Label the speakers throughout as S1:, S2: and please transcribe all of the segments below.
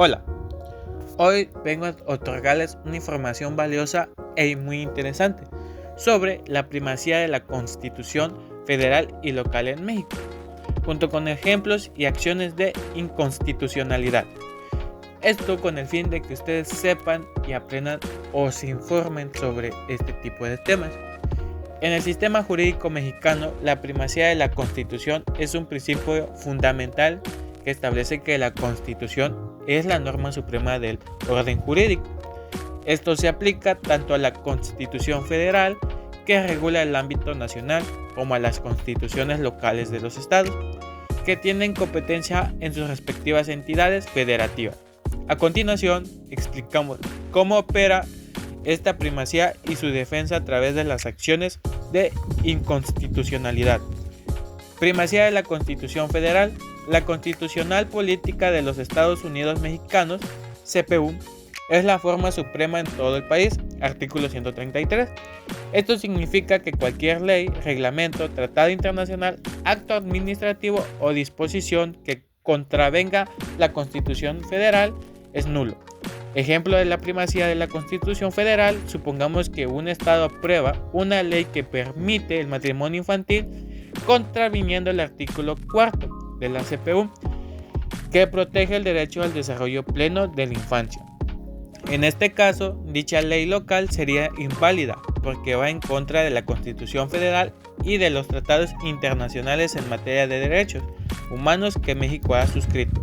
S1: Hola, hoy vengo a otorgarles una información valiosa e muy interesante sobre la primacía de la Constitución federal y local en México, junto con ejemplos y acciones de inconstitucionalidad. Esto con el fin de que ustedes sepan y aprendan o se informen sobre este tipo de temas. En el sistema jurídico mexicano, la primacía de la Constitución es un principio fundamental que establece que la Constitución es la norma suprema del orden jurídico. Esto se aplica tanto a la Constitución federal, que regula el ámbito nacional, como a las constituciones locales de los estados, que tienen competencia en sus respectivas entidades federativas. A continuación, explicamos cómo opera esta primacía y su defensa a través de las acciones de inconstitucionalidad. Primacía de la Constitución Federal. La Constitucional Política de los Estados Unidos Mexicanos, CPU, es la forma suprema en todo el país, artículo 133. Esto significa que cualquier ley, reglamento, tratado internacional, acto administrativo o disposición que contravenga la Constitución Federal es nulo. Ejemplo de la primacía de la Constitución Federal: supongamos que un estado aprueba una ley que permite el matrimonio infantil, contraviniendo el artículo 4 de la CPU, que protege el derecho al desarrollo pleno de la infancia. En este caso, dicha ley local sería inválida porque va en contra de la Constitución Federal y de los tratados internacionales en materia de derechos humanos que México ha suscrito.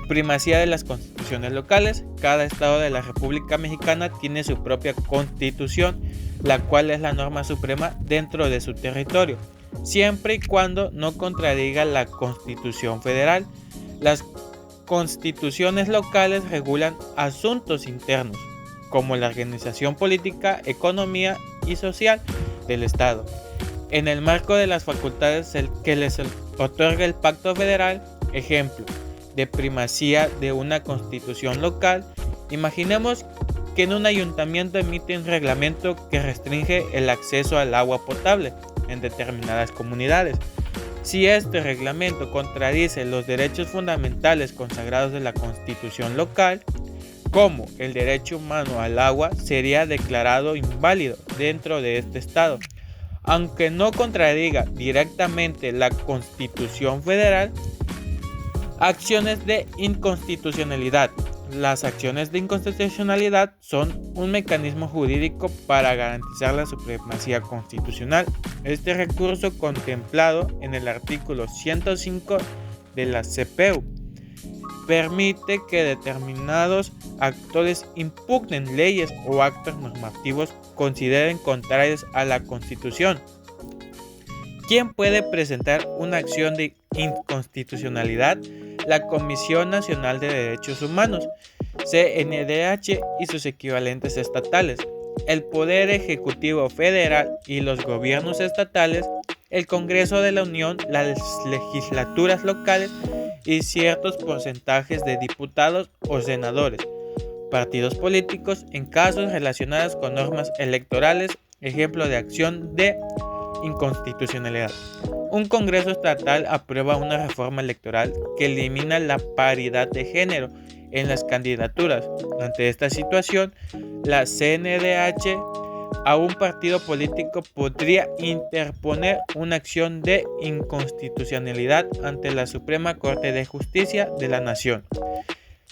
S1: Primacía de las constituciones locales. Cada estado de la República Mexicana tiene su propia constitución, la cual es la norma suprema dentro de su territorio, siempre y cuando no contradiga la Constitución Federal. Las constituciones locales regulan asuntos internos, como la organización política, economía y social del Estado, en el marco de las facultades que les otorga el Pacto Federal. Ejemplo de primacía de una constitución local: imaginemos que en un ayuntamiento emite un reglamento que restringe el acceso al agua potable en determinadas comunidades. Si este reglamento contradice los derechos fundamentales consagrados de la Constitución local, como el derecho humano al agua, sería declarado inválido dentro de este estado. Aunque no contradiga directamente la Constitución Federal. Acciones de inconstitucionalidad. Las acciones de inconstitucionalidad son un mecanismo jurídico para garantizar la supremacía constitucional. Este recurso, contemplado en el artículo 105 de la CPU, permite que determinados actores impugnen leyes o actos normativos consideren contrarios a la Constitución. ¿Quién puede presentar una acción de inconstitucionalidad? La Comisión Nacional de Derechos Humanos, CNDH, y sus equivalentes estatales, el Poder Ejecutivo Federal y los gobiernos estatales, el Congreso de la Unión, las legislaturas locales y ciertos porcentajes de diputados o senadores, partidos políticos en casos relacionados con normas electorales. Ejemplo de acción de inconstitucionalidad. Un Congreso estatal aprueba una reforma electoral que elimina la paridad de género en las candidaturas. Ante esta situación, la CNDH a un partido político podría interponer una acción de inconstitucionalidad ante la Suprema Corte de Justicia de la Nación.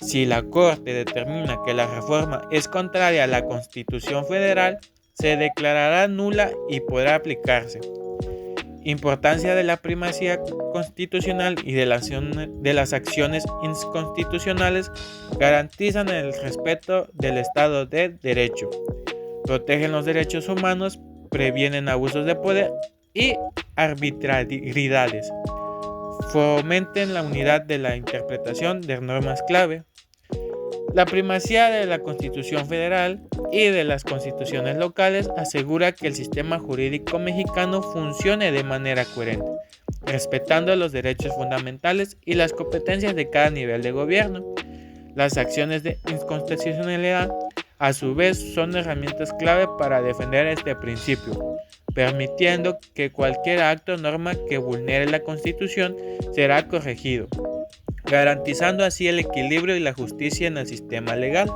S1: Si la Corte determina que la reforma es contraria a la Constitución Federal, se declarará nula y podrá aplicarse. Importancia de la primacía constitucional y de las acciones inconstitucionales: garantizan el respeto del Estado de Derecho, protegen los derechos humanos, previenen abusos de poder y arbitrariedades, fomenten la unidad de la interpretación de normas clave. La primacía de la Constitución Federal y de las constituciones locales asegura que el sistema jurídico mexicano funcione de manera coherente, respetando los derechos fundamentales y las competencias de cada nivel de gobierno. Las acciones de inconstitucionalidad, a su vez, son herramientas clave para defender este principio, permitiendo que cualquier acto o norma que vulnere la Constitución será corregido. garantizando así el equilibrio y la justicia en el sistema legal.